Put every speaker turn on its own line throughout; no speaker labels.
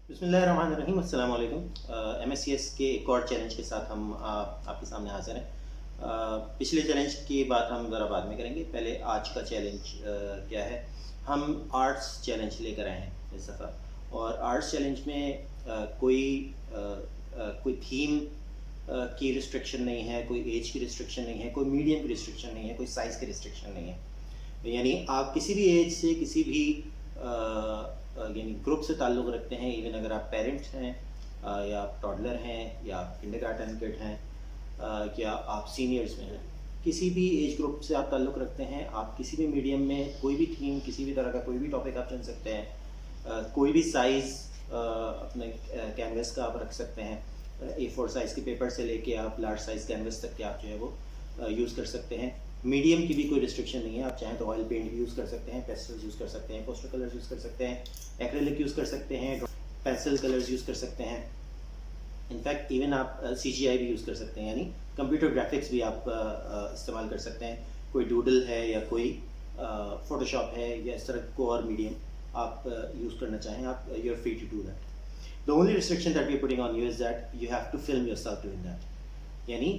بسم اللہ الرحمن الرحیم. السلام علیکم. ایم ایس سی ایس کے ایک اور چیلنج کے ساتھ ہم آپ کے سامنے حاضر ہیں. پچھلے چیلنج کی بات ہم ذرا بعد میں کریں گے. پہلے آج کا چیلنج کیا ہے. ہم آرٹس چیلنج لے کر آئے ہیں اس دفعہ, اور آرٹس چیلنج میں کوئی تھیم کی ریسٹرکشن نہیں ہے, کوئی ایج کی ریسٹرکشن نہیں ہے, کوئی میڈیم کی ریسٹرکشن نہیں ہے, کوئی سائز کی ریسٹرکشن نہیں ہے. یعنی آپ کسی بھی ایج سے کسی بھی یعنی گروپ سے تعلق رکھتے ہیں. ایون اگر آپ پیرنٹس ہیں یا آپ ٹاڈلر ہیں یا آپ کنڈرگارٹن کڈ ہیں یا آپ سینئرز میں ہیں, کسی بھی ایج گروپ سے آپ تعلق رکھتے ہیں, آپ کسی بھی میڈیم میں کوئی بھی تھیم, کسی بھی طرح کا کوئی بھی ٹاپک آپ چن سکتے ہیں. کوئی بھی سائز اپنے کینوس کا آپ رکھ سکتے ہیں. A4 سائز کے پیپر سے لے کے آپ لارج سائز کینوس تک کے آپ جو ہے وہ یوز کر سکتے ہیں. میڈیم کی بھی کوئی ریسٹرکشن نہیں ہے. آپ چاہیں تو آئل پینٹ بھی یوز کر سکتے ہیں, پیسٹلز یوز کر سکتے ہیں, پوسٹر کلرز یوز کر سکتے ہیں, ایکریلک یوز کر سکتے ہیں, پینسل کلرز یوز کر سکتے ہیں. انفیکٹ ایون آپ CGI بھی یوز کر سکتے ہیں, یعنی کمپیوٹر گرافکس بھی آپ استعمال کر سکتے ہیں. کوئی ڈوڈل ہے یا کوئی فوٹو شاپ ہے یا اس طرح کو اور میڈیم آپ یوز کرنا چاہیں, آپ you are free to do that. The only restriction that we are putting on you is that you have to film yourself doing that. یعنی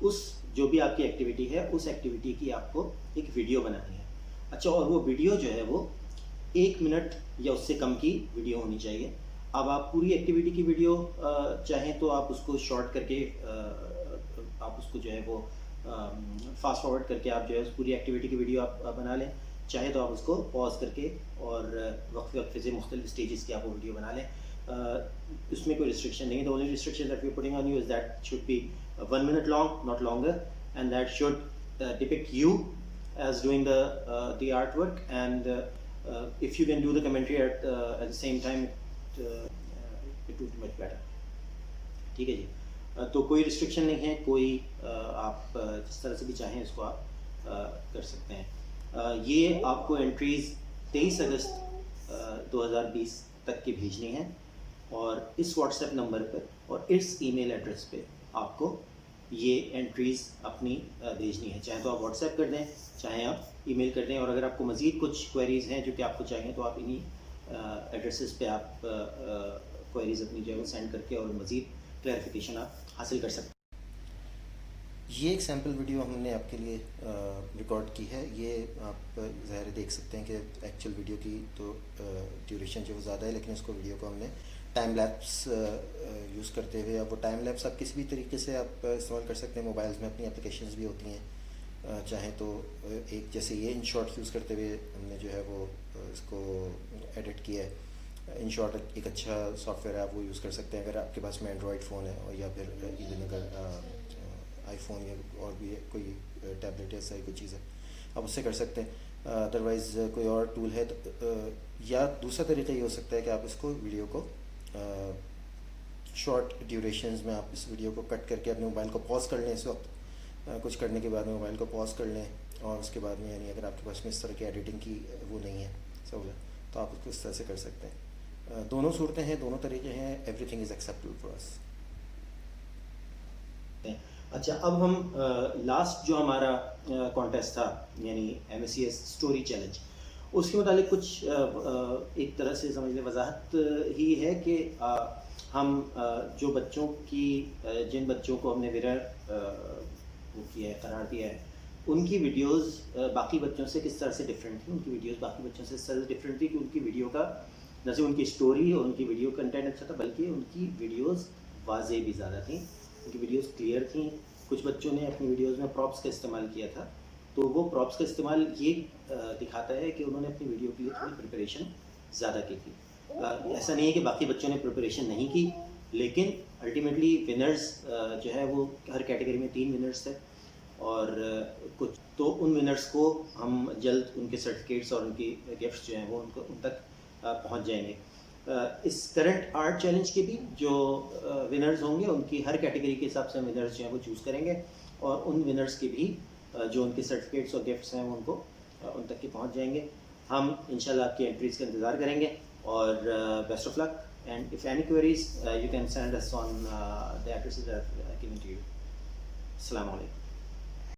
اس جو بھی آپ کی ایکٹیویٹی ہے, اس ایکٹیویٹی کی آپ کو ایک ویڈیو بنانی ہے. اچھا, اور وہ ویڈیو جو ہے وہ 1 منٹ یا اس سے کم کی ویڈیو ہونی چاہیے. اب آپ پوری ایکٹیویٹی کی ویڈیو چاہیں تو آپ اس کو شارٹ کر کے آپ اس کو جو ہے وہ فاسٹ فارورڈ کر کے آپ جو ہے اس پوری ایکٹیویٹی کی ویڈیو آپ بنا لیں. چاہے تو آپ اس کو پاز کر کے اور وقفے وقفے سے مختلف اسٹیجز کی آپ وہ ویڈیو بنا لیں. اس میں کوئی ریسٹرکشن نہیں ہے. The only restriction that we are putting on you is that should be 1 minute long, not longer, and that should depict you as doing the artwork, and if you can do the commentary at the same time, it would be much better. ٹھیک ہے جی. تو کوئی restriction نہیں ہے, کوئی آپ جس طرح سے بھی چاہیں اس کو آپ کر سکتے ہیں. یہ آپ کو انٹریز 23 اگست 2020 تک کی بھیجنی ہے, اور اس واٹس ایپ نمبر پر اور اس ای میل ایڈریس پہ آپ کو یہ انٹریز اپنی بھیجنی ہے. چاہے تو آپ واٹس ایپ کر دیں, چاہیں آپ ای میل کر دیں, اور اگر آپ کو مزید کچھ کوئریز ہیں جو کہ آپ کو چاہیے تو آپ انہی ایڈریسز پہ آپ کوئریز اپنی جو ہے وہ سینڈ کر کے اور مزید کلیریفیکیشن آپ حاصل کر سکتے ہیں.
یہ ایک سیمپل ویڈیو ہم نے آپ کے لیے ریکارڈ کی ہے. یہ آپ ظاہر دیکھ سکتے ہیں کہ ایکچوئل ویڈیو کی تو ڈیوریشن جو وہ زیادہ ہے, لیکن اس کو ویڈیو کو ہم نے ٹائم لیپس یوز کرتے ہوئے, اب وہ ٹائم لیپس آپ کسی بھی طریقے سے آپ استعمال کر سکتے ہیں. موبائلز میں اپنی اپلیکیشنز بھی ہوتی ہیں, چاہیں تو ایک جیسے یہ ان شارٹ یوز کرتے ہوئے ہم نے جو ہے وہ اس کو ایڈٹ کیا ہے. ان شارٹ ایک اچھا سافٹ ویئر ہے, آپ وہ یوز کر سکتے ہیں اگر آپ کے پاس میں اینڈرائڈ فون ہے, اور یا پھر ایون اگر آئی فون یا اور بھی کوئی ٹیبلیٹ ایسا ہی کوئی چیز ہے آپ اس سے کر سکتے ہیں. ادروائز کوئی اور ٹول ہے تو, یا دوسرا طریقہ یہ ہو سکتا ہے کہ آپ اس کو ویڈیو کو شارٹ ڈیوریشنز میں آپ اس ویڈیو کو کٹ کر کے اپنے موبائل کو پاز کر لیں. اس وقت کچھ کرنے کے بعد میں موبائل کو پاز کر لیں, اور اس کے بعد میں یعنی اگر آپ کے پاس میں اس طرح کی ایڈیٹنگ کی وہ نہیں ہے سہولت تو آپ اس کو اس طرح سے کر سکتے ہیں. دونوں صورتیں ہیں, دونوں طریقے ہیں. Everything is acceptable for us.
اچھا, اب ہم لاسٹ جو ہمارا کانٹیسٹ تھا یعنی M S C S story challenge, اس کے متعلق کچھ ایک طرح سے سمجھ لیں وضاحت ہی ہے کہ ہم جو بچوں کی جن بچوں کو ہم نے ونر وہ کیا ہے, قرار دیا ہے, ان کی ویڈیوز باقی بچوں سے کس طرح سے ڈفرینٹ تھی. ان کی ویڈیوز باقی بچوں سے اس طرح سے ڈفرینٹ تھی کہ ان کی ویڈیو کا نہ صرف ان کی اسٹوری اور ان کی ویڈیو کنٹینٹ اچھا تھا, بلکہ ان کی ویڈیوز واضح بھی زیادہ تھیں, ان کی ویڈیوز کلیئر تھیں. کچھ بچوں نے اپنی ویڈیوز میں پراپس کا استعمال کیا تھا, تو وہ پراپس کا استعمال یہ دکھاتا ہے کہ انہوں نے اپنی ویڈیو کے لیے تھوڑی پریپریشن زیادہ کی تھی. ایسا نہیں ہے کہ باقی بچوں نے پریپریشن نہیں کی, لیکن الٹیمیٹلی ونرز جو ہے وہ ہر کیٹیگری میں 3 ونرز تھے, اور کچھ تو ان ونرز کو ہم جلد ان کے سرٹیفکیٹس اور ان کی گفٹس جو ہیں وہ ان تک پہنچ جائیں گے. اس کرنٹ آرٹ چیلنج کے بھی جو ونرز ہوں گے ان کی ہر کیٹیگری کے حساب سے ونرز جو ہیں وہ چوز کریں گے, اور ان ونرز کے بھی جو ان کے سرٹیفکیٹس اور گفٹس ہیں وہ ان کو ان تک کے پہنچ جائیں گے. ہم انشاءاللہ آپ کی انٹریز کا انتظار کریں گے, اور best of luck. And if any queries you can send us on the addresses that I given to you. السلام علیکم.